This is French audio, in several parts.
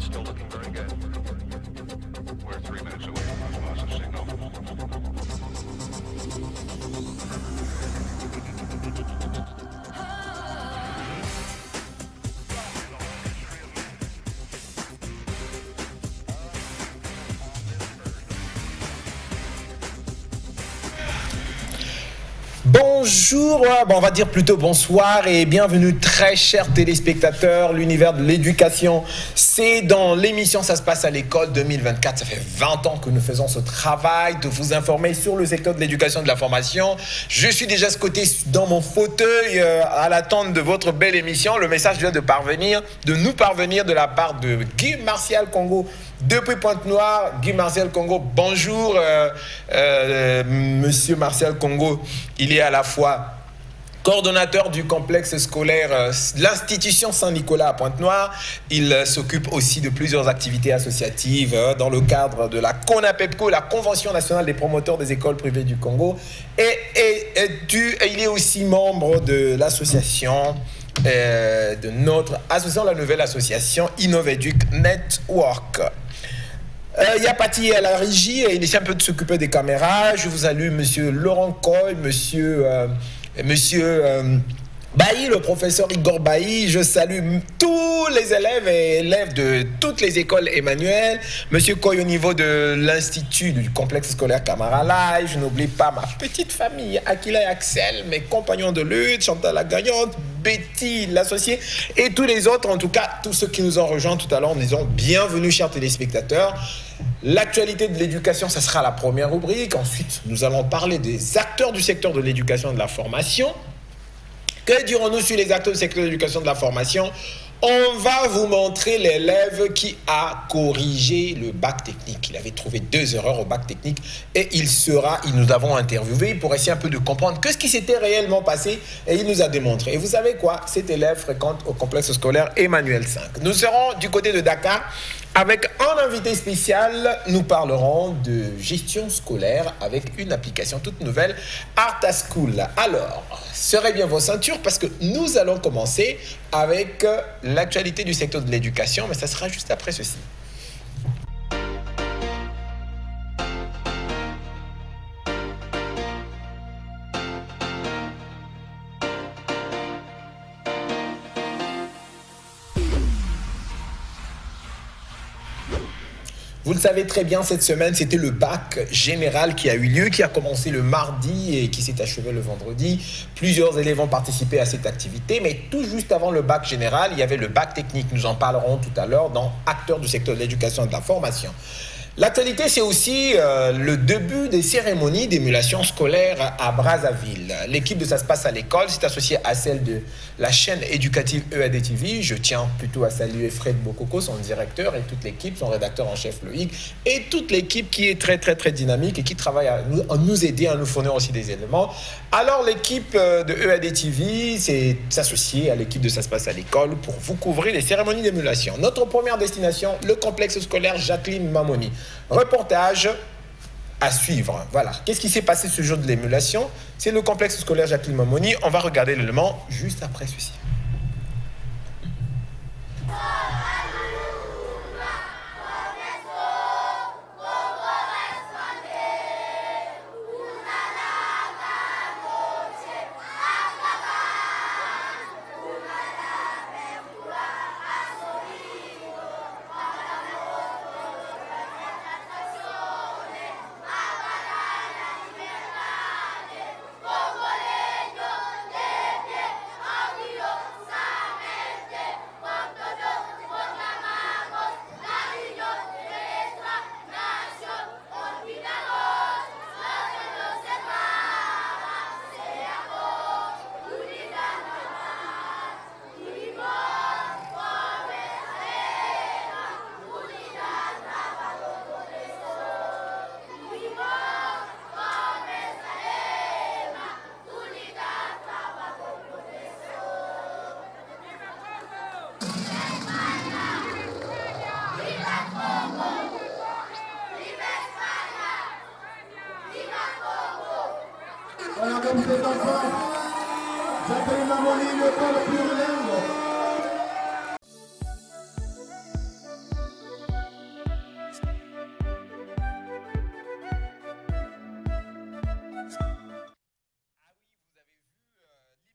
still looking very good. We're 3 minutes away from loss of signal. Bonjour, on va dire plutôt bonsoir et bienvenue très chers téléspectateurs. L'univers de l'éducation, c'est dans l'émission Ça se passe à l'école 2024. Ça fait 20 ans que nous faisons ce travail de vous informer sur le secteur de l'éducation et de la formation. Je suis déjà squatté dans mon fauteuil à l'attente de votre belle émission. Le message vient de nous parvenir de la part de Guy Martial Congo. Depuis Pointe-Noire, Guy Martial Congo, bonjour Monsieur Martial Congo. Il est à la fois coordonnateur du complexe scolaire l'institution Saint-Nicolas à Pointe-Noire. Il s'occupe aussi de plusieurs activités associatives dans le cadre de la CONAPEPCO, la Convention nationale des promoteurs des écoles privées du Congo. Il est aussi membre de l'association de notre association, la nouvelle association Innoveduc Network. Il y a Patti à la régie et il essaie un peu de s'occuper des caméras. Je vous salue monsieur Laurent Coy, monsieur Bailly, le professeur Igor Bailly. Je salue tous les élèves de toutes les écoles Emmanuel. Monsieur Coy au niveau de l'institut du complexe scolaire Camara Live. Je n'oublie pas ma petite famille, Akila et Axel, mes compagnons de lutte, Chantal la gagnante, Betty l'associée et tous les autres, en tout cas tous ceux qui nous ont rejoints tout à l'heure en disant bienvenue chers téléspectateurs. L'actualité de l'éducation, ça sera la première rubrique. Ensuite, nous allons parler des acteurs du secteur de l'éducation et de la formation. Que dirons-nous sur les acteurs du secteur de l'éducation et de la formation ? On va vous montrer l'élève qui a corrigé le bac technique. Il avait trouvé 2 erreurs au bac technique et nous avons interviewé pour essayer un peu de comprendre ce qui s'était réellement passé et il nous a démontré. Et vous savez quoi ? Cet élève fréquente au complexe scolaire Emmanuel 5. Nous serons du côté de Dakar avec un invité spécial. Nous parlerons de gestion scolaire avec une application toute nouvelle, Artaschool. Alors, serrez bien vos ceintures parce que nous allons commencer avec l'actualité du secteur de l'éducation, mais ça sera juste après ceci. Vous le savez très bien, cette semaine, c'était le bac général qui a eu lieu, qui a commencé le mardi et qui s'est achevé le vendredi. Plusieurs élèves ont participé à cette activité, mais tout juste avant le bac général, il y avait le bac technique. Nous en parlerons tout à l'heure dans Acteurs du secteur de l'éducation et de la formation. L'actualité, c'est aussi le début des cérémonies d'émulation scolaire à Brazzaville. L'équipe de Ça se passe à l'école s'est associée à celle de la chaîne éducative EAD TV. Je tiens plutôt à saluer Fred Bokoko, son directeur, et toute l'équipe, son rédacteur en chef Loïc, et toute l'équipe qui est très très très dynamique et qui travaille à nous aider, à nous fournir aussi des éléments. Alors l'équipe de EAD TV s'est associée à l'équipe de Ça se passe à l'école pour vous couvrir les cérémonies d'émulation. Notre première destination, le complexe scolaire Jacqueline Mamoni. Reportage à suivre. Voilà. Qu'est-ce qui s'est passé ce jour de l'émulation ? C'est le complexe scolaire Jacqueline Mamoni. On va regarder l'élément juste après ceci. Voilà comme ces enfants, Jacqueline Mamoni ne parle plus langue.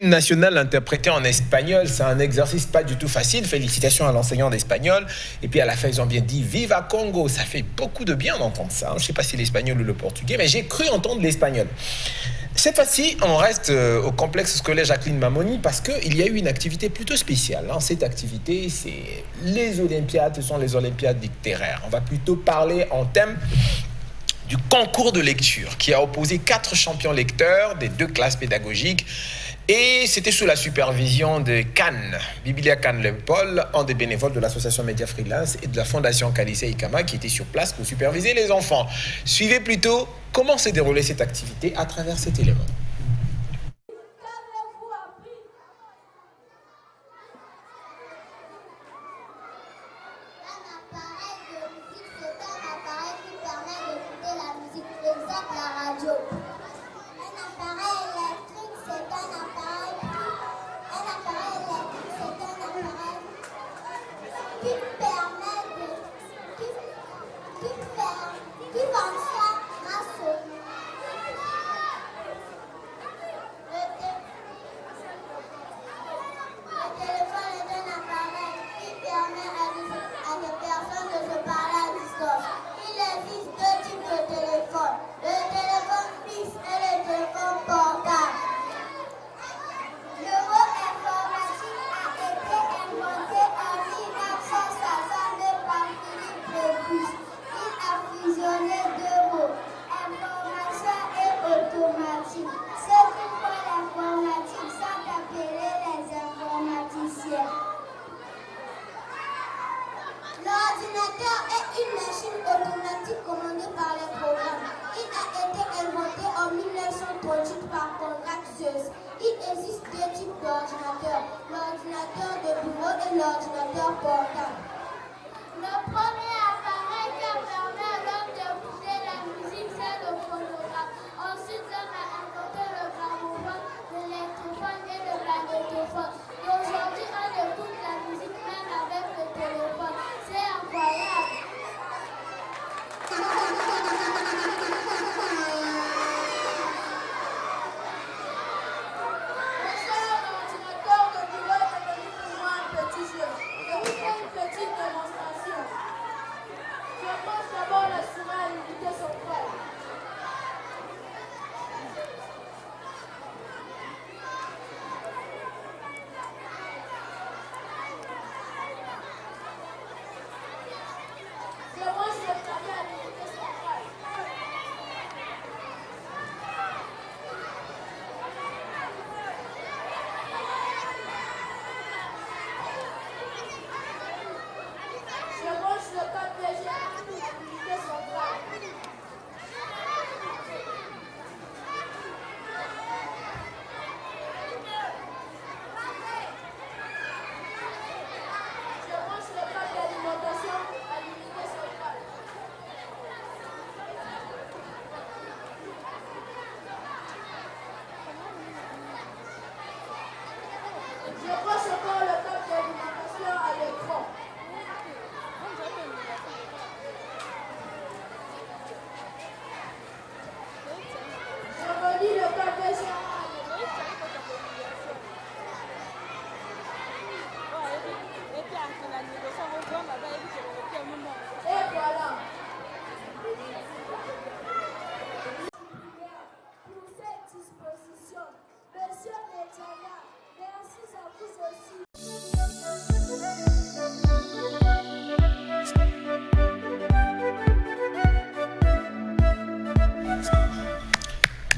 national interprété en espagnol, c'est un exercice pas du tout facile. Félicitations à l'enseignant d'espagnol. Et puis à la fin, ils ont bien dit Viva Congo. Ça fait beaucoup de bien d'entendre ça. Je ne sais pas si l'espagnol ou le portugais, mais j'ai cru entendre l'espagnol. Cette fois-ci, on reste au complexe scolaire Jacqueline Mamoni parce qu'il y a eu une activité plutôt spéciale. Cette activité, c'est les Olympiades, ce sont les Olympiades littéraires. On va plutôt parler en thème du concours de lecture qui a opposé 4 champions lecteurs des 2 classes pédagogiques. Et c'était sous la supervision de Cannes, Biblia Cannes Paul, un des bénévoles de l'association Média Freelance et de la fondation Kalissé Ikama qui était sur place pour superviser les enfants. Suivez plutôt comment s'est déroulée cette activité à travers cet élément. L'ordinateur est une machine automatique commandée par les programmes. Il a été inventé en 1938 par Conrad Zuse. Il existe 2 types d'ordinateurs, l'ordinateur de bureau et l'ordinateur portable. Le premier appareil qui permet à l'homme d'écouter la musique, c'est le phonographe. Ensuite, l'homme a inventé le gramophone, l'électrophone et le magnétophone. Et aujourd'hui, on écoute la musique même avec le téléphone. C'est incroyable.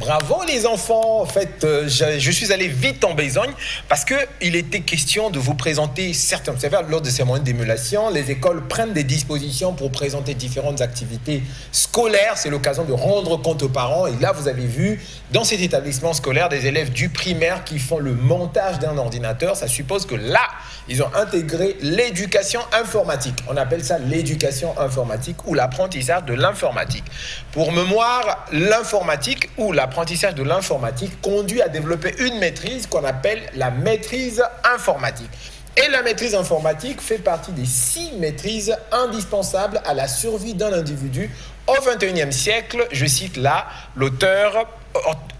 Bravo les enfants, en fait, je suis allé vite en besogne parce qu'il était question de vous présenter certains. Vous savez, lors de ces moyens d'émulation, les écoles prennent des dispositions pour présenter différentes activités scolaires. C'est l'occasion de rendre compte aux parents. Et là, vous avez vu, dans cet établissement scolaire, des élèves du primaire qui font le montage d'un ordinateur. Ça suppose que là, ils ont intégré l'éducation informatique. On appelle ça l'éducation informatique ou l'apprentissage de l'informatique. Pour mémoire, l'informatique ou l'apprentissage de l'informatique conduit à développer une maîtrise qu'on appelle la maîtrise informatique. Et la maîtrise informatique fait partie des 6 maîtrises indispensables à la survie d'un individu au XXIe siècle. Je cite là l'auteur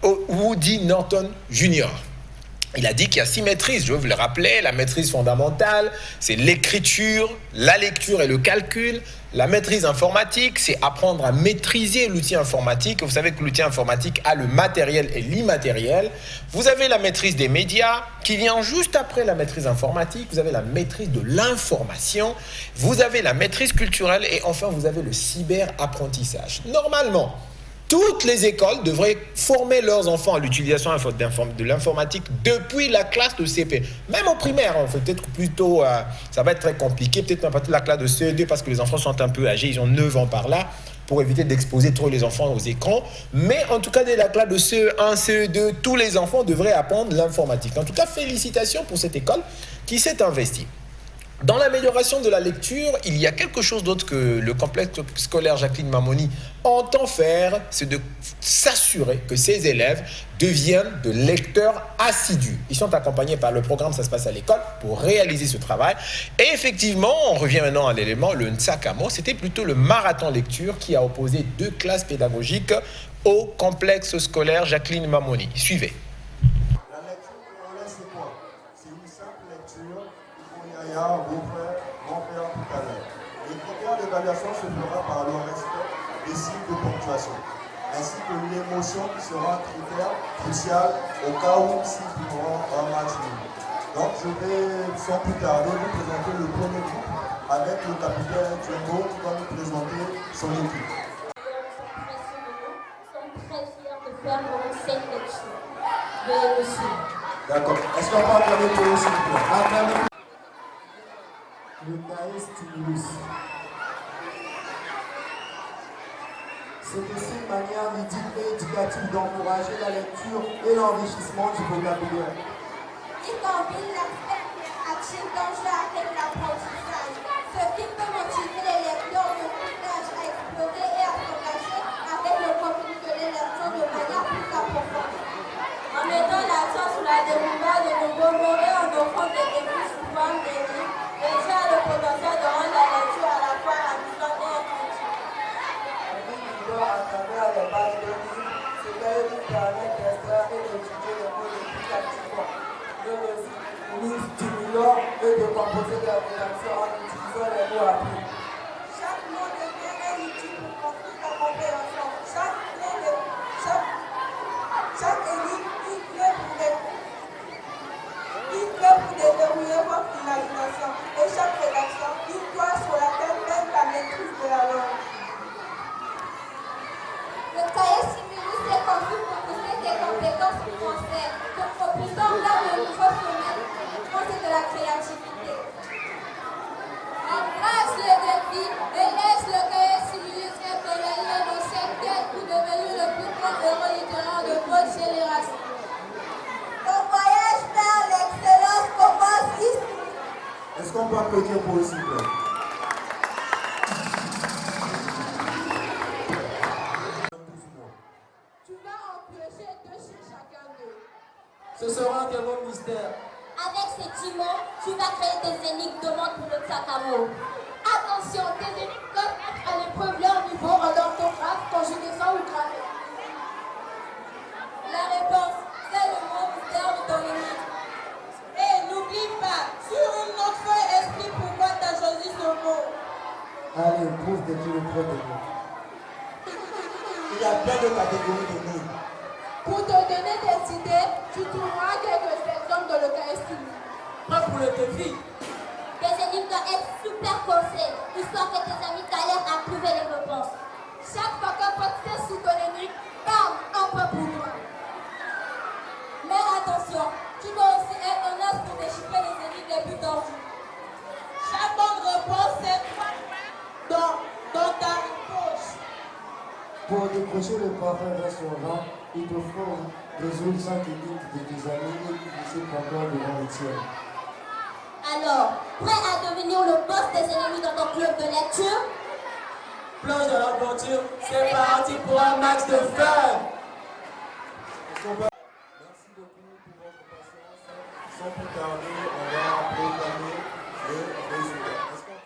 Woody Norton Jr. Il a dit qu'il y a 6 maîtrises, je veux vous le rappeler. La maîtrise fondamentale, c'est l'écriture, la lecture et le calcul. La maîtrise informatique, c'est apprendre à maîtriser l'outil informatique. Vous savez que l'outil informatique a le matériel et l'immatériel. Vous avez la maîtrise des médias qui vient juste après la maîtrise informatique. Vous avez la maîtrise de l'information. Vous avez la maîtrise culturelle et enfin vous avez le cyberapprentissage. Normalement, toutes les écoles devraient former leurs enfants à l'utilisation de l'informatique depuis la classe de CP. Même au primaire, on fait peut-être plutôt, ça va être très compliqué, peut-être à partir de la classe de CE2 parce que les enfants sont un peu âgés, ils ont 9 ans par là, pour éviter d'exposer trop les enfants aux écrans. Mais en tout cas, dès la classe de CE1, CE2, tous les enfants devraient apprendre l'informatique. En tout cas, félicitations pour cette école qui s'est investie. Dans l'amélioration de la lecture, il y a quelque chose d'autre que le complexe scolaire Jacqueline Mamoni entend faire, c'est de s'assurer que ses élèves deviennent de lecteurs assidus. Ils sont accompagnés par le programme Ça se passe à l'école pour réaliser ce travail. Et effectivement, on revient maintenant à l'élément, le Ntsakamo, c'était plutôt le marathon lecture qui a opposé 2 classes pédagogiques au complexe scolaire Jacqueline Mamoni. Suivez. La lecture congolaise, c'est quoi? C'est une simple lecture. Yaya, beau-frère, grand-père tout à l'heure. Le critère d'évaluation se fera par le respect des signes de ponctuation, ainsi que l'émotion qui sera un critère crucial au cas où s'ils feront un match nul. Donc je vais sans plus tarder vous présenter le premier groupe avec le capitaine Tchongo qui va nous présenter son équipe. Nous sommes très fiers de faire cette lecture. Veuillez nous suivre. D'accord. Est-ce qu'on peut acclamer pour eux, s'il vous plaît? Acclamez. Le cahier stimulus. C'est aussi une manière ludique et éducative d'encourager la lecture et l'enrichissement du vocabulaire. Il combine l'aspect actif dangereux avec l'apprentissage, ce qui peut motiver les lecteurs de tout âge à explorer et à s'engager avec le contenu de les lectures de manière plus approfondie. En mettant l'accent sur la découverte de nouveaux mots et en offrant des défis sous forme de livres, le jeu a le potentiel de rendre la lecture à la fois amusante et intuitive. À travers les pages de livres, ce qu'elle nous permet d'extraire et d'étudier les mots les plus activement. Le récit stimulant et de composer des rédactions en utilisant les mots appris. Chaque mot devient un outil pour construire la compréhension. Chaque énigme, il peut pour déverrouiller votre imagination. Et chaque rédaction, une doit sur laquelle même la maîtrise de la langue. Le cahier Simulus est conçu pour pousser des compétences françaises, de propulsant vers de nouveaux sommets et de la créativité. Embrasse le défi et laisse le cahier Simulus éveiller nos secteurs pour devenir le plus grand héros littéraire de votre génération. Le voyage vers l'excellence commence ici. Est-ce qu'on peut applaudir pour eux, s'il vous plaît? Tu vas en piocher 2 chez chacun d'eux. Ce sera un démon mystère. Avec ces 10 mots, tu vas créer des énigmes de monde pour le Tsakamo. Attention, tes énigmes doivent mettre à l'épreuve leur niveau en orthographe, conjugaison ou grammaire. La réponse, c'est le mot mystère de ton énigme. Et n'oublie pas, sur une autre feuille, explique pourquoi tu as choisi ce mot. Allez, prouve que tu le prends de nous. Il y a plein de catégories d'énigmes. Pour te donner des idées, tu trouveras quelques exemples dans le cahier Simulus. Prêt pour le défi. Tes énigmes doivent être super conseils, histoire que tes amis galèrent à trouver les réponses. Chaque fois qu'un pote sait sous ton énigme, bam, un peu pour toi. Mais attention, tu dois aussi être un as pour déchiffrer les énigmes les plus tordues. Chaque bonne réponse, c'est dans ta poche. Pour décrocher le parfait restaurant, il te faut résoudre 5 énigmes de tes amis et glisser pendant devant le tien. Alors, prêt à devenir le boss des ennemis dans ton club de lecture? Plonge dans l'aventure, c'est parti pour un max de fun. Merci beaucoup pour votre patience. Sans plus tarder, on va proclamer le résultat. Est-ce qu'on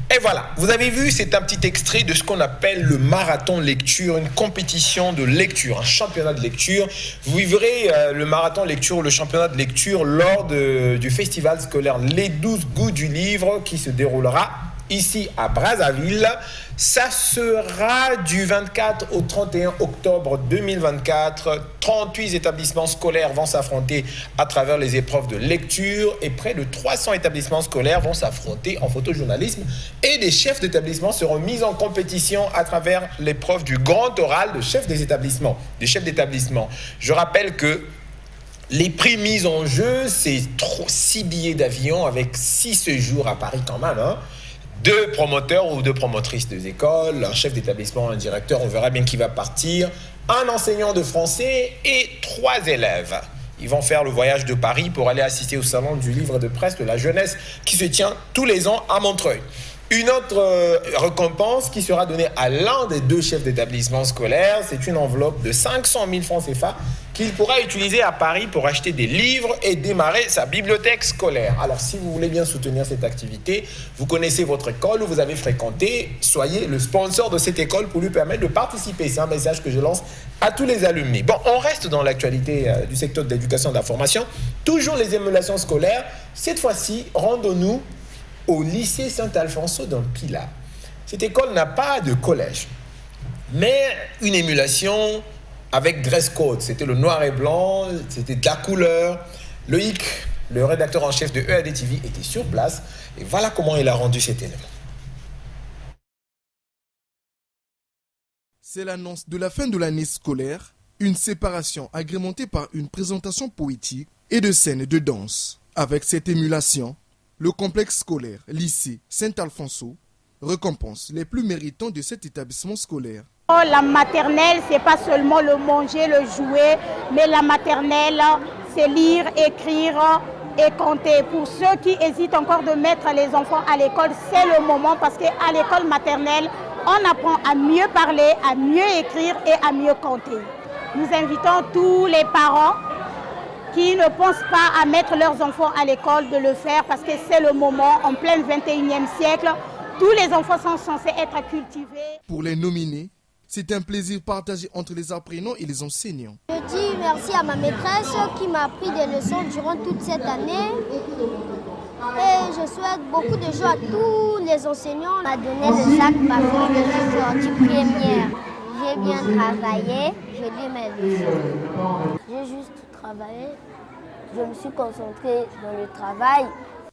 peut Et voilà, vous avez vu, c'est un petit extrait de ce qu'on appelle le marathon lecture, une compétition de lecture, un championnat de lecture. Vous vivrez le marathon lecture ou le championnat de lecture lors du festival scolaire Les 12 goûts du livre qui se déroulera ici à Brazzaville. Ça sera du 24 au 31 octobre 2024. 38 établissements scolaires vont s'affronter à travers les épreuves de lecture et près de 300 établissements scolaires vont s'affronter en photojournalisme et des chefs d'établissement seront mis en compétition à travers l'épreuve du grand oral de chefs des établissements, des chefs d'établissement. Je rappelle que les prix mis en jeu, c'est 6 billets d'avion avec 6 séjours à Paris quand même, hein. 2 promoteurs ou 2 promotrices des écoles, un chef d'établissement, un directeur, on verra bien qui va partir, un enseignant de français et 3 élèves. Ils vont faire le voyage de Paris pour aller assister au salon du livre de presse de la jeunesse qui se tient tous les ans à Montreuil. Une autre récompense qui sera donnée à l'un des 2 chefs d'établissement scolaire, c'est une enveloppe de 500 000 francs CFA qu'il pourra utiliser à Paris pour acheter des livres et démarrer sa bibliothèque scolaire. Alors, si vous voulez bien soutenir cette activité, vous connaissez votre école où vous avez fréquenté, soyez le sponsor de cette école pour lui permettre de participer. C'est un message que je lance à tous les alumni. Bon, on reste dans l'actualité du secteur de l'éducation et de la formation. Toujours les émulations scolaires. Cette fois-ci, rendons-nous au lycée Saint-Alfonso dans Pilar. Cette école n'a pas de collège, mais une émulation avec dress code. C'était le noir et blanc, c'était de la couleur. Loïc, le rédacteur en chef de EAD TV, était sur place et voilà comment il a rendu cet élément. C'est l'annonce de la fin de l'année scolaire, une séparation agrémentée par une présentation poétique et de scènes de danse. Avec cette émulation, le complexe scolaire lycée Saint-Alfonso récompense les plus méritants de cet établissement scolaire. La maternelle, c'est pas seulement le manger, le jouer, mais la maternelle, c'est lire, écrire et compter. Pour ceux qui hésitent encore de mettre les enfants à l'école, c'est le moment parce qu'à l'école maternelle, on apprend à mieux parler, à mieux écrire et à mieux compter. Nous invitons tous les parents qui ne pensent pas à mettre leurs enfants à l'école de le faire parce que c'est le moment, en plein 21e siècle, tous les enfants sont censés être cultivés. Pour les nominés, c'est un plaisir partagé entre les apprenants et les enseignants. Je dis merci à ma maîtresse qui m'a appris des leçons durant toute cette année. Et je souhaite beaucoup de joie à tous les enseignants. On m'a donné le sac parce que je suis sortie première. J'ai bien travaillé, j'ai lu mes leçons. J'ai juste travaillé, je me suis concentrée dans le travail.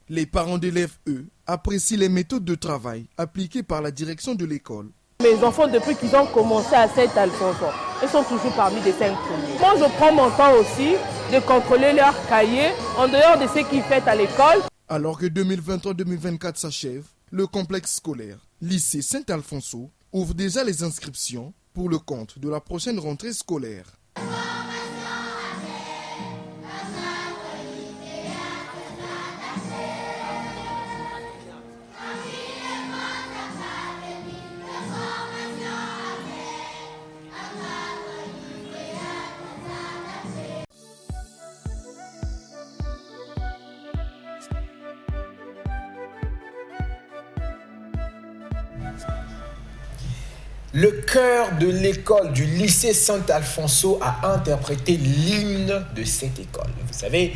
Les parents d'élèves, eux, apprécient les méthodes de travail appliquées par la direction de l'école. Mes enfants, depuis qu'ils ont commencé à Saint-Alfonso, ils sont toujours parmi les 5 premiers. Moi, je prends mon temps aussi de contrôler leurs cahiers en dehors de ce qu'ils font à l'école. Alors que 2023-2024 s'achève, le complexe scolaire lycée Saint-Alfonso ouvre déjà les inscriptions pour le compte de la prochaine rentrée scolaire. Le chœur de l'école du lycée Saint-Alfonso a interprété l'hymne de cette école. Vous savez,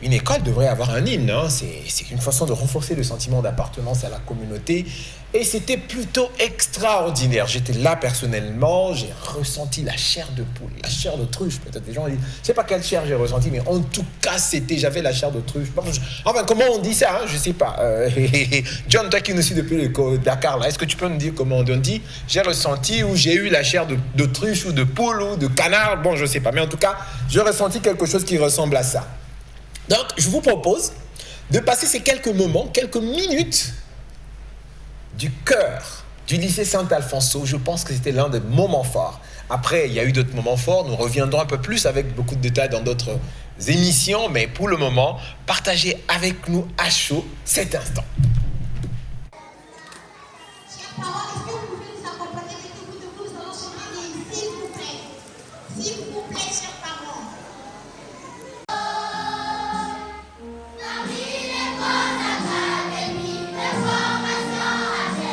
une école devrait avoir un hymne, hein. C'est une façon de renforcer le sentiment d'appartenance à la communauté. Et c'était plutôt extraordinaire. J'étais là personnellement, j'ai ressenti la chair de poule, la chair d'autruche. Peut-être les gens disent, je ne sais pas quelle chair j'ai ressenti, mais en tout cas, j'avais la chair d'autruche. Enfin, comment on dit ça, hein? Je ne sais pas. John, toi qui nous suis depuis le Dakar, là, est-ce que tu peux me dire comment on dit? J'ai ressenti ou j'ai eu la chair d'autruche ou de poule ou de canard. Bon, je ne sais pas. Mais en tout cas, j'ai ressenti quelque chose qui ressemble à ça. Donc, je vous propose de passer ces quelques moments, quelques minutes du chœur du lycée Saint-Alfonso. Je pense que c'était l'un des moments forts. Après, il y a eu d'autres moments forts. Nous reviendrons un peu plus avec beaucoup de détails dans d'autres émissions. Mais pour le moment, partagez avec nous à chaud cet instant. Chers parents, est-ce que vous pouvez nous accompagner avec nous de vous dans ce s'il vous plaît? S'il vous plaît, chers parents. La ville est bonne académie, de formation à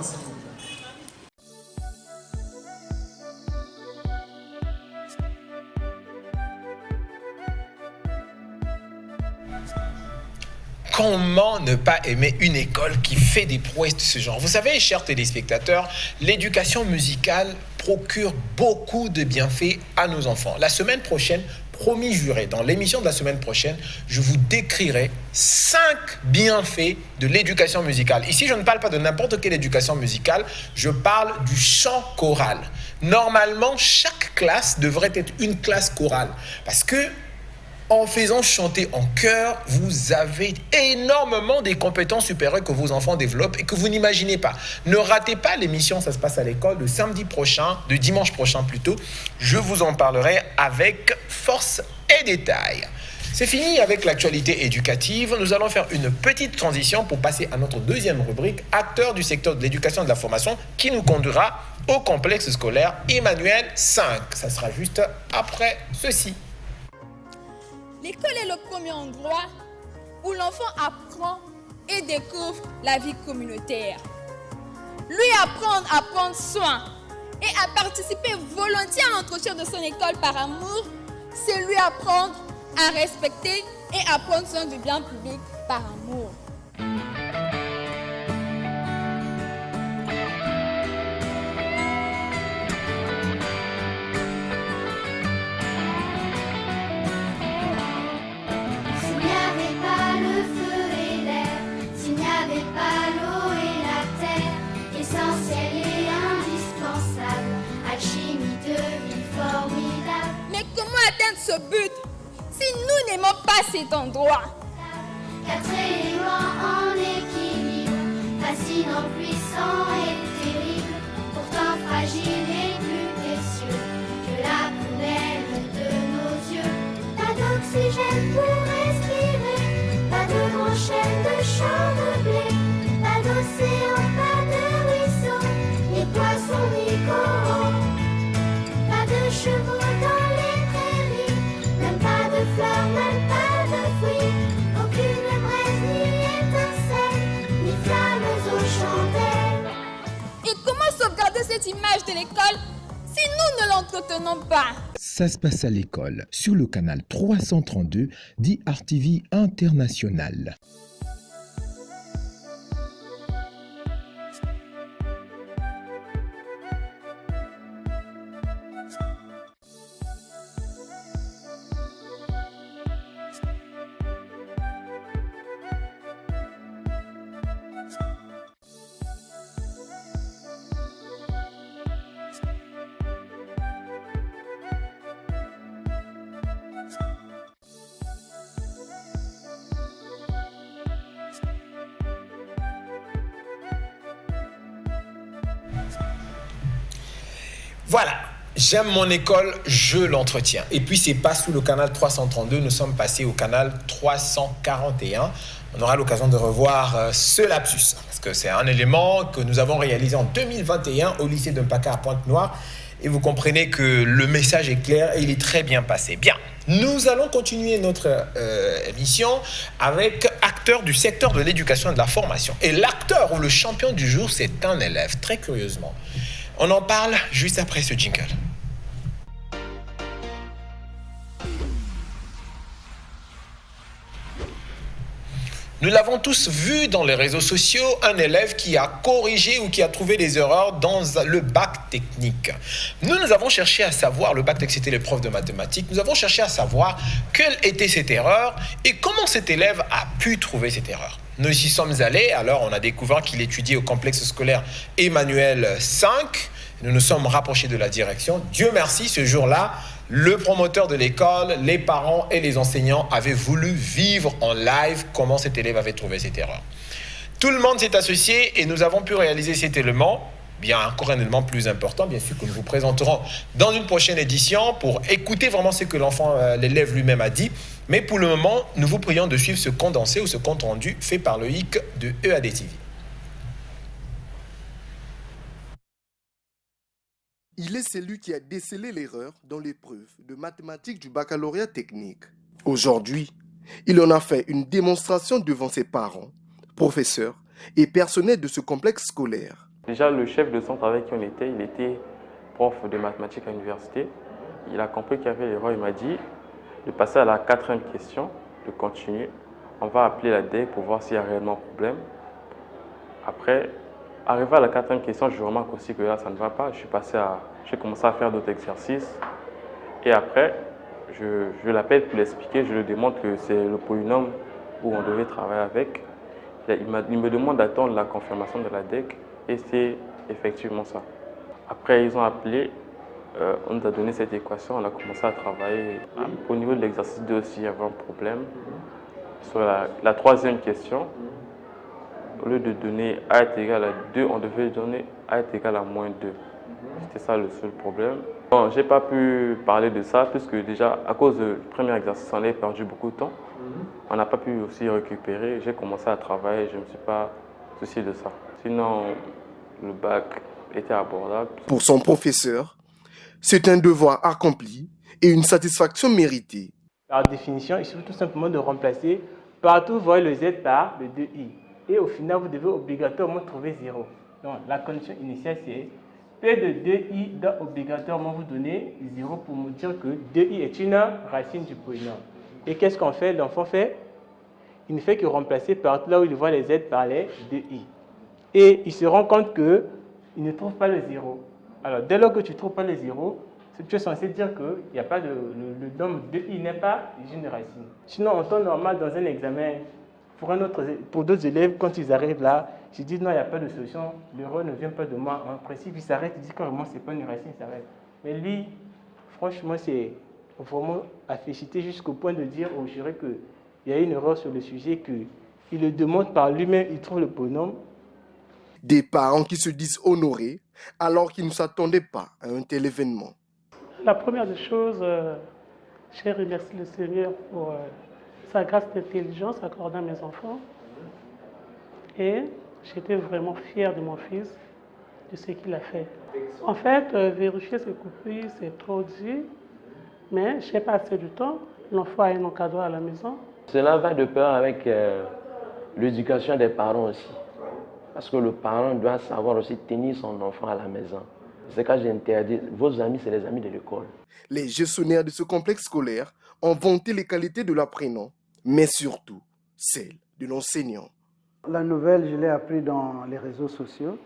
Merci beaucoup. Comment ne pas aimer une école qui fait des prouesses de ce genre? Vous savez, chers téléspectateurs, l'éducation musicale procure beaucoup de bienfaits à nos enfants. La semaine prochaine, promis juré, dans l'émission de la semaine prochaine, je vous décrirai 5 bienfaits de l'éducation musicale. Ici, je ne parle pas de n'importe quelle éducation musicale, je parle du chant choral. Normalement, chaque classe devrait être une classe chorale parce que en faisant chanter en chœur, vous avez énormément des compétences supérieures que vos enfants développent et que vous n'imaginez pas. Ne ratez pas l'émission, ça se passe à l'école, le samedi prochain, de dimanche prochain plutôt. Je vous en parlerai avec force et détail. C'est fini avec l'actualité éducative. Nous allons faire une petite transition pour passer à notre deuxième rubrique, acteur du secteur de l'éducation et de la formation, qui nous conduira au complexe scolaire Emmanuel 5. Ça sera juste après ceci. L'école est le premier endroit où l'enfant apprend et découvre la vie communautaire. Lui apprendre à prendre soin et à participer volontiers à l'entretien de son école par amour, c'est lui apprendre à respecter et à prendre soin du bien public par amour. Atteindre ce but si nous n'aimons pas cet endroit. 4 éléments en équilibre, fascinant, puissant et terrible, pourtant fragile et plus précieux que la prunelle de nos yeux. Pas d'oxygène pour respirer, pas de grand chêne de champs de blé, pas d'océan, pas de ruisseau, ni poissons ni coraux, pas de chevaux dans les fleurs, même pas de fruits, aucune braise ni étincelle, ni flammes aux chandelles. Et comment sauvegarder cette image de l'école si nous ne l'entretenons pas? Ça se passe à l'école, sur le canal 332 d'IRTV International. Voilà, j'aime mon école, je l'entretiens. Et puis, c'est pas sous le canal 332, nous sommes passés au canal 341. On aura l'occasion de revoir ce lapsus, parce que c'est un élément que nous avons réalisé en 2021 au lycée de Mpaka à Pointe-Noire. Et vous comprenez que le message est clair et il est très bien passé. Bien, nous allons continuer notre émission avec acteur du secteur de l'éducation et de la formation. Et l'acteur ou le champion du jour, c'est un élève, très curieusement. On en parle juste après ce jingle. Nous l'avons tous vu dans les réseaux sociaux, un élève qui a corrigé ou qui a trouvé des erreurs dans le bac technique. Nous avons cherché à savoir, le bac technique c'était l'épreuve de mathématiques, nous avons cherché à savoir quelle était cette erreur et comment cet élève a pu trouver cette erreur. Nous y sommes allés, alors on a découvert qu'il étudiait au complexe scolaire Emmanuel 5. Nous nous sommes rapprochés de la direction. Dieu merci, ce jour-là, le promoteur de l'école, les parents et les enseignants avaient voulu vivre en live comment cet élève avait trouvé cette erreur. Tout le monde s'est associé et nous avons pu réaliser cet élément. Bien, encore un élément plus important, bien sûr, que nous vous présenterons dans une prochaine édition pour écouter vraiment ce que l'élève lui-même a dit. Mais pour le moment, nous vous prions de suivre ce condensé ou ce compte rendu fait par le HIC de EADTV. Il est celui qui a décelé l'erreur dans l'épreuve de mathématiques du baccalauréat technique. Aujourd'hui, il en a fait une démonstration devant ses parents, professeurs et personnels de ce complexe scolaire. Déjà, le chef de centre avec qui on était, il était prof de mathématiques à l'université. Il a compris qu'il y avait l'erreur, il m'a dit de passer à la 4e question, de continuer. On va appeler la DEC pour voir s'il y a réellement problème. Après, arrivé à la 4e question, je remarque aussi que là, ça ne va pas. J'ai commencé à faire d'autres exercices. Et après, je l'appelle pour l'expliquer. Je lui demande que c'est le polynôme où on devait travailler avec. Il me demande d'attendre la confirmation de la DEC. Et c'est effectivement ça. Après, ils ont appelé. On nous a donné cette équation. On a commencé à travailler. Au niveau de l'exercice 2 aussi, il y avait un problème. Sur la 3e question, au lieu de donner A est égal à 2, on devait donner A est égal à moins 2. C'était ça le seul problème. Bon, je n'ai pas pu parler de ça, puisque déjà, à cause du premier exercice, on avait perdu beaucoup de temps. On n'a pas pu aussi récupérer. J'ai commencé à travailler, je ne me suis pas soucié de ça. Sinon, le bac était abordable. Pour son professeur, c'est un devoir accompli et une satisfaction méritée. Par définition, il suffit tout simplement de remplacer partout, vous voyez le Z par le 2i. Et au final, vous devez obligatoirement trouver 0. Donc, la condition initiale, c'est P de 2i doit obligatoirement vous donner 0 pour nous dire que 2i est une racine du polynôme. Et qu'est-ce qu'on fait? L'enfant fait? Il ne fait que remplacer partout là où il voit les Z par les 2i. Et il se rend compte qu'il ne trouve pas le 0. Alors, dès lors que tu ne trouves pas le 0, tu es censé dire que il y a pas le nombre 2i n'est pas une racine. Sinon, en temps normal, dans un examen, pour d'autres élèves, quand ils arrivent là, je dis non, il n'y a pas de solution, l'erreur ne vient pas de moi. En principe, il s'arrête, il dit carrément, ce n'est pas une racine, il s'arrête. Mais lui, franchement, c'est vraiment affiché jusqu'au point de dire au jury qu'il y a une erreur sur le sujet, qu'il le demande par lui-même, il trouve le polynôme. Des parents qui se disent honorés alors qu'ils ne s'attendaient pas à un tel événement. La première des choses, je remercie le Seigneur pour sa grâce d'intelligence accordée à mes enfants. Et j'étais vraiment fière de mon fils, de ce qu'il a fait. En fait, vérifier ses copies, c'est trop dit, mais je n'ai pas assez de temps. L'enfant a un encadreur à la maison. Cela va de pair avec l'éducation des parents aussi. Parce que le parent doit savoir aussi tenir son enfant à la maison. C'est quand j'interdis, vos amis, c'est les amis de l'école. Les gestionnaires de ce complexe scolaire ont vanté les qualités de l'apprenant, mais surtout celles de l'enseignant. La nouvelle, je l'ai appris dans les réseaux sociaux.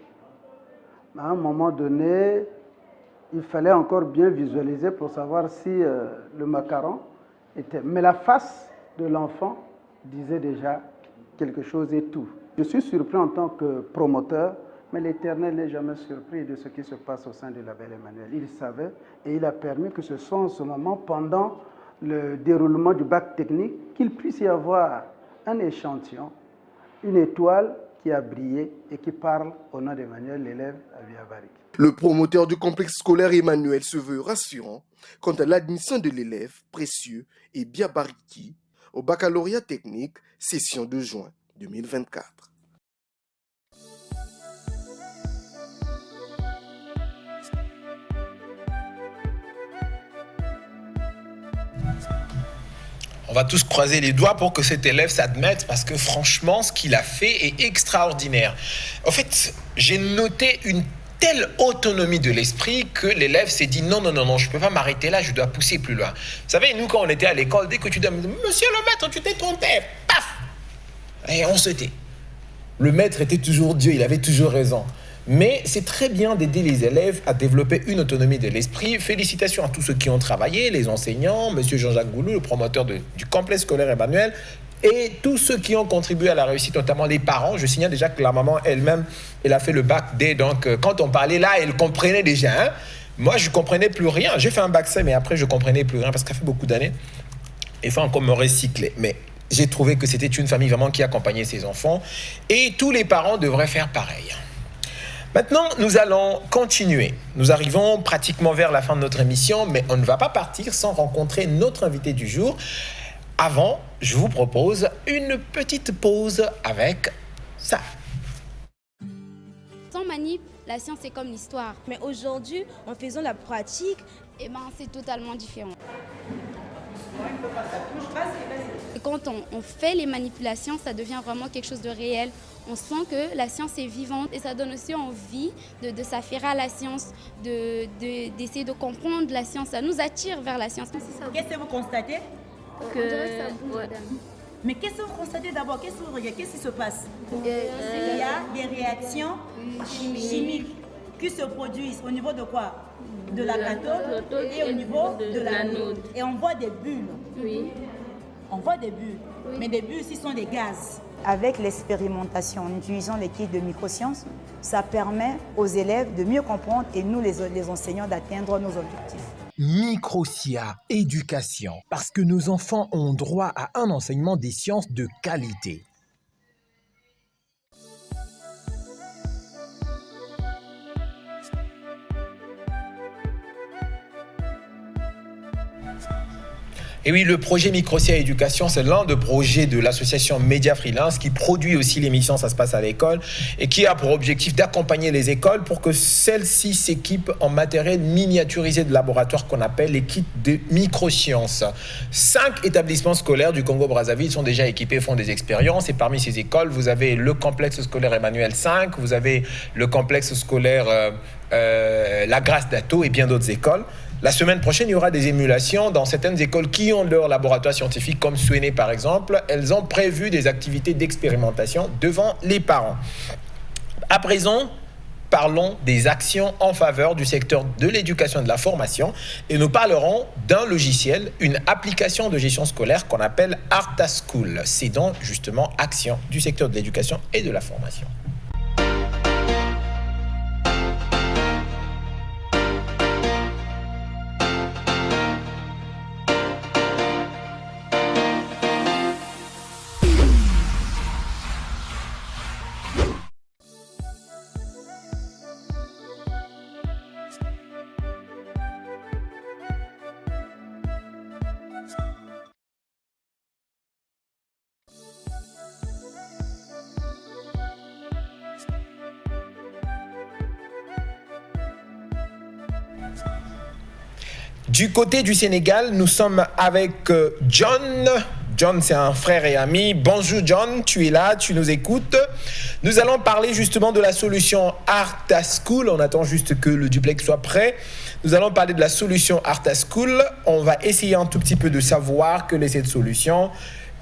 À un moment donné, il fallait encore bien visualiser pour savoir si le macaron était... Mais la face de l'enfant disait déjà quelque chose et tout. Je suis surpris en tant que promoteur, mais l'Éternel n'est jamais surpris de ce qui se passe au sein de l'abbé Emmanuel. Il savait et il a permis que ce soit en ce moment, pendant le déroulement du bac technique, qu'il puisse y avoir un échantillon, une étoile qui a brillé et qui parle au nom d'Emmanuel, l'élève à Viabarik. Le promoteur du complexe scolaire Emmanuel se veut rassurant quant à l'admission de l'élève précieux et Biabariki au baccalauréat technique, session de juin 2024. On va tous croiser les doigts pour que cet élève s'admette parce que franchement, ce qu'il a fait est extraordinaire. En fait, j'ai noté une telle autonomie de l'esprit que l'élève s'est dit non, je ne peux pas m'arrêter là, je dois pousser plus loin. Vous savez, nous, quand on était à l'école, dès que tu dis monsieur le maître, tu t'es trompé, paf, et on se tait. Le maître était toujours Dieu, il avait toujours raison. Mais c'est très bien d'aider les élèves à développer une autonomie de l'esprit. Félicitations à tous ceux qui ont travaillé, les enseignants, monsieur Jean-Jacques Goulou, le promoteur du complexe scolaire Emmanuel, et tous ceux qui ont contribué à la réussite, notamment les parents. Je signale déjà que la maman elle-même, elle a fait le bac D, donc quand on parlait là, elle comprenait déjà. Hein. Moi, je ne comprenais plus rien. J'ai fait un bac C, mais après, je ne comprenais plus rien parce qu'elle fait beaucoup d'années. Il faut encore me recycler, mais... J'ai trouvé que c'était une famille vraiment qui accompagnait ses enfants et tous les parents devraient faire pareil. Maintenant, nous allons continuer. Nous arrivons pratiquement vers la fin de notre émission, mais on ne va pas partir sans rencontrer notre invité du jour. Avant, je vous propose une petite pause avec ça. Sans manip, la science est comme l'histoire. Mais aujourd'hui, en faisant la pratique, c'est totalement différent. quand on fait les manipulations, ça devient vraiment quelque chose de réel. On sent que la science est vivante et ça donne aussi envie de s'affairer à la science, d'essayer de comprendre la science. Ça nous attire vers la science. Qu'est-ce que vous constatez? On dirait que ça bouge, madame. Mais qu'est-ce que vous constatez d'abord? Qu'est-ce que vous regardez? Qu'est-ce qui se passe? Il y a des réactions chimiques qui se produisent au niveau de quoi? De la cathode et au niveau de l'anode. Et on voit des bulles. Oui. On voit des bulles. Oui. Mais des bulles, ce sont des gaz. Avec l'expérimentation, en utilisant les kits de microsciences, ça permet aux élèves de mieux comprendre et nous, les enseignants, d'atteindre nos objectifs. Microcia, éducation, parce que nos enfants ont droit à un enseignement des sciences de qualité. Et oui, le projet Microcia Éducation, c'est l'un des projets de l'association Média Freelance qui produit aussi l'émission Ça se passe à l'école et qui a pour objectif d'accompagner les écoles pour que celles-ci s'équipent en matériel miniaturisé de laboratoire qu'on appelle les kits de microsciences. 5 établissements scolaires du Congo-Brazzaville sont déjà équipés, font des expériences et parmi ces écoles, vous avez le complexe scolaire Emmanuel 5, vous avez le complexe scolaire La Grâce d'Ato et bien d'autres écoles. La semaine prochaine, il y aura des émulations dans certaines écoles qui ont leur laboratoire scientifique, comme Swéné par exemple. Elles ont prévu des activités d'expérimentation devant les parents. À présent, parlons des actions en faveur du secteur de l'éducation et de la formation. Et nous parlerons d'un logiciel, une application de gestion scolaire qu'on appelle ArtaSchool. C'est donc justement action du secteur de l'éducation et de la formation. Du côté du Sénégal, nous sommes avec John. John, c'est un frère et ami. Bonjour John, tu es là, tu nous écoutes. Nous allons parler justement de la solution ArtaSchool. On attend juste que le duplex soit prêt. Nous allons parler de la solution ArtaSchool. On va essayer un tout petit peu de savoir quelle est cette solution.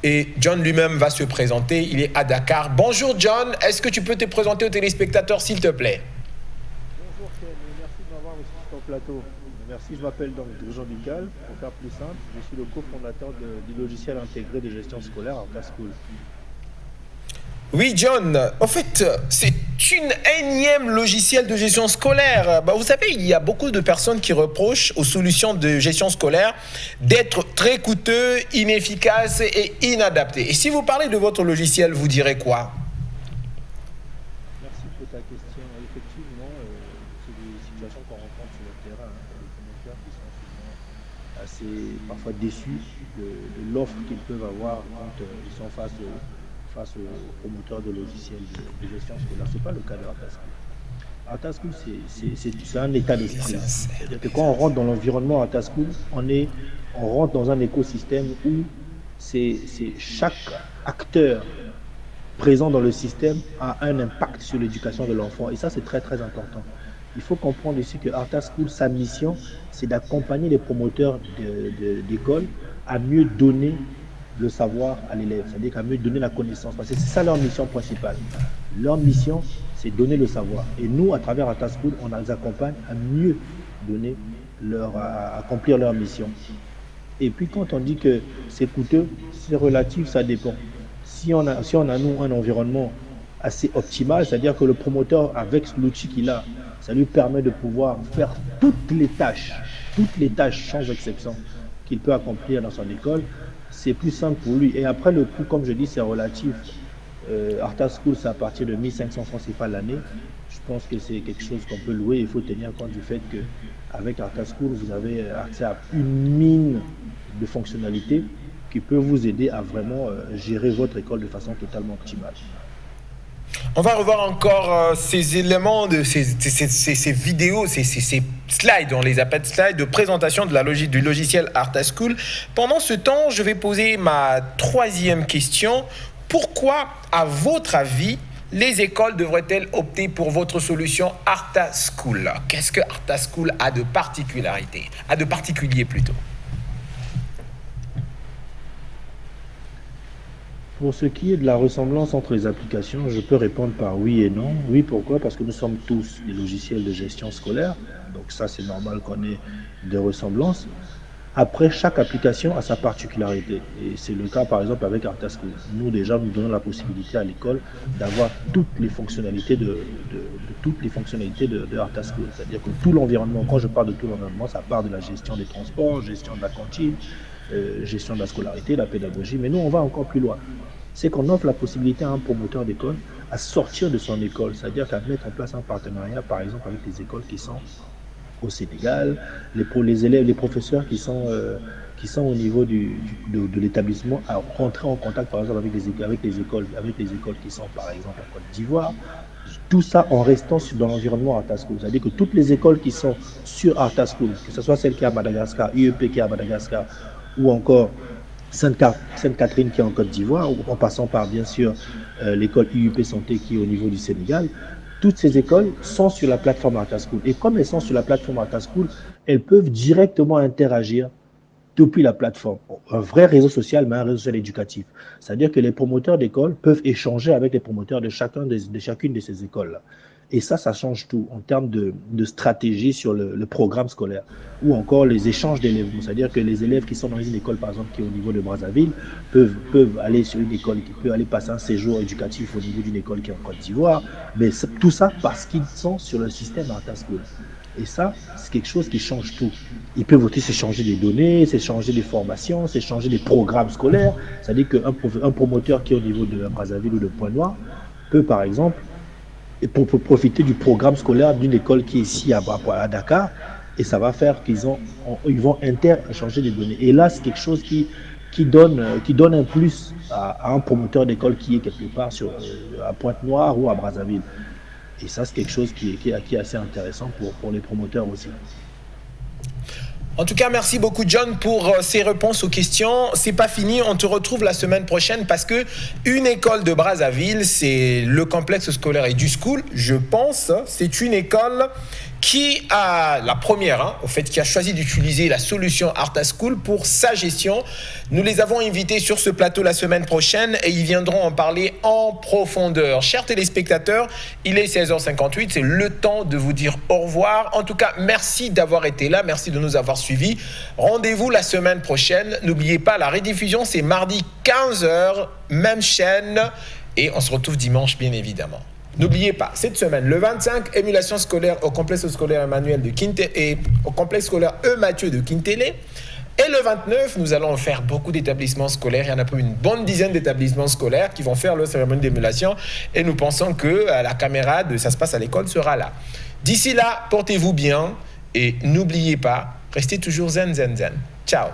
Et John lui-même va se présenter. Il est à Dakar. Bonjour John, est-ce que tu peux te présenter aux téléspectateurs s'il te plaît? Bonjour Ken, merci de m'avoir reçu sur ton plateau. Merci, je m'appelle donc Jean Bical. Pour faire plus simple, je suis le cofondateur du logiciel intégré de gestion scolaire ArtaSchool. Oui, John, en fait, c'est une énième logiciel de gestion scolaire. Vous savez, il y a beaucoup de personnes qui reprochent aux solutions de gestion scolaire d'être très coûteux, inefficaces et inadaptées. Et si vous parlez de votre logiciel, vous direz quoi? Merci pour ta question. Effectivement, c'est des situations qu'on rencontre sur le terrain. Les promoteurs qui sont souvent assez parfois déçus de l'offre qu'ils peuvent avoir quand ils sont face aux promoteurs de logiciels de gestion scolaire. Ce n'est pas le cas de ArtaSchool. ArtaSchool, c'est un état d'esprit. C'est-à-dire que quand on rentre dans l'environnement ArtaSchool, on rentre dans un écosystème où c'est chaque acteur présent dans le système a un impact sur l'éducation de l'enfant. Et ça, c'est très, très important. Il faut comprendre ici que ArtaSchool, sa mission, c'est d'accompagner les promoteurs d'école à mieux donner le savoir à l'élève, c'est-à-dire qu'à mieux donner la connaissance, parce que c'est ça leur mission principale. Leur mission, c'est donner le savoir. Et nous, à travers ArtaSchool, on les accompagne à mieux donner à accomplir leur mission. Et puis quand on dit que c'est coûteux, c'est relatif, ça dépend. Si on a nous un environnement assez optimal, c'est-à-dire que le promoteur, avec l'outil qu'il a, ça lui permet de pouvoir faire toutes les tâches sans exception qu'il peut accomplir dans son école, c'est plus simple pour lui. Et après, le coût, comme je dis, c'est relatif. ArtaSchool, c'est à partir de 1500 francs CFA l'année. Je pense que c'est quelque chose qu'on peut louer. Il faut tenir compte du fait qu'avec ArtaSchool, vous avez accès à une mine de fonctionnalités qui peut vous aider à vraiment gérer votre école de façon totalement optimale. On va revoir encore ces éléments, ces vidéos, ces slides, on les appelle slides de présentation du logiciel ArtaSchool. Pendant ce temps, je vais poser ma troisième question. Pourquoi, à votre avis, les écoles devraient-elles opter pour votre solution ArtaSchool? Qu'est-ce que ArtaSchool a de particulier plutôt? Pour ce qui est de la ressemblance entre les applications, je peux répondre par oui et non. Oui, pourquoi? Parce que nous sommes tous des logiciels de gestion scolaire. Donc ça, c'est normal qu'on ait des ressemblances. Après, chaque application a sa particularité. Et c'est le cas, par exemple, avec ArtaSchool. Nous, déjà, nous donnons la possibilité à l'école d'avoir toutes les fonctionnalités de ArtaSchool. C'est-à-dire que tout l'environnement, quand je parle de tout l'environnement, ça part de la gestion des transports, gestion de la cantine, gestion de la scolarité, la pédagogie. Mais nous, on va encore plus loin. C'est qu'on offre la possibilité à un promoteur d'école à sortir de son école. C'est-à-dire qu'à mettre en place un partenariat, par exemple, avec les écoles qui sont au Sénégal, les élèves, les professeurs qui sont au niveau de l'établissement à rentrer en contact par exemple avec les écoles qui sont par exemple en Côte d'Ivoire. Tout ça en restant dans l'environnement ArtaSchool. C'est-à-dire que toutes les écoles qui sont sur ArtaSchool, que ce soit celle qui est à Madagascar, IEP qui est à Madagascar, ou encore Sainte-Catherine qui est en Côte d'Ivoire, ou en passant par bien sûr l'école IUP Santé qui est au niveau du Sénégal, toutes ces écoles sont sur la plateforme ArtaSchool. Et comme elles sont sur la plateforme ArtaSchool, elles peuvent directement interagir depuis la plateforme. Un vrai réseau social, mais un réseau social éducatif. C'est-à-dire que les promoteurs d'écoles peuvent échanger avec les promoteurs de chacune de ces écoles-là. Et ça change tout en termes de stratégie sur le programme scolaire ou encore les échanges d'élèves. C'est-à-dire que les élèves qui sont dans une école, par exemple, qui est au niveau de Brazzaville, peuvent aller sur une école, qui peut aller passer un séjour éducatif au niveau d'une école qui est en Côte d'Ivoire. Mais tout ça parce qu'ils sont sur le système ArtaSchool. Et ça, c'est quelque chose qui change tout. Ils peuvent aussi s'échanger des données, s'échanger des formations, s'échanger des programmes scolaires. C'est-à-dire qu'un promoteur qui est au niveau de Brazzaville ou de Pointe-Noire peut, par exemple, pour profiter du programme scolaire d'une école qui est ici à Dakar, et ça va faire qu'ils vont échanger des données. Et là, c'est quelque chose qui donne un plus à un promoteur d'école qui est quelque part à Pointe-Noire ou à Brazzaville. Et ça, c'est quelque chose qui est assez intéressant pour les promoteurs aussi. En tout cas, merci beaucoup John pour ces réponses aux questions. C'est pas fini, on te retrouve la semaine prochaine parce que une école de Brazzaville, c'est le complexe scolaire EduSchool, je pense. C'est une école qui a la première, qui a choisi d'utiliser la solution ArtaSchool pour sa gestion. Nous les avons invités sur ce plateau la semaine prochaine et ils viendront en parler en profondeur. Chers téléspectateurs, il est 16h58, c'est le temps de vous dire au revoir. En tout cas, merci d'avoir été là, merci de nous avoir suivis. Rendez-vous la semaine prochaine. N'oubliez pas, la rediffusion, c'est mardi 15h, même chaîne. Et on se retrouve dimanche, bien évidemment. N'oubliez pas, cette semaine, le 25, émulation scolaire au complexe scolaire Emmanuel de Quintélé et au complexe scolaire Mathieu de Quintélé. Et le 29, nous allons faire beaucoup d'établissements scolaires. Il y en a plus une bonne dizaine d'établissements scolaires qui vont faire leur cérémonie d'émulation. Et nous pensons que la caméra de Ça se passe à l'école sera là. D'ici là, portez-vous bien et n'oubliez pas, restez toujours zen, zen, zen. Ciao.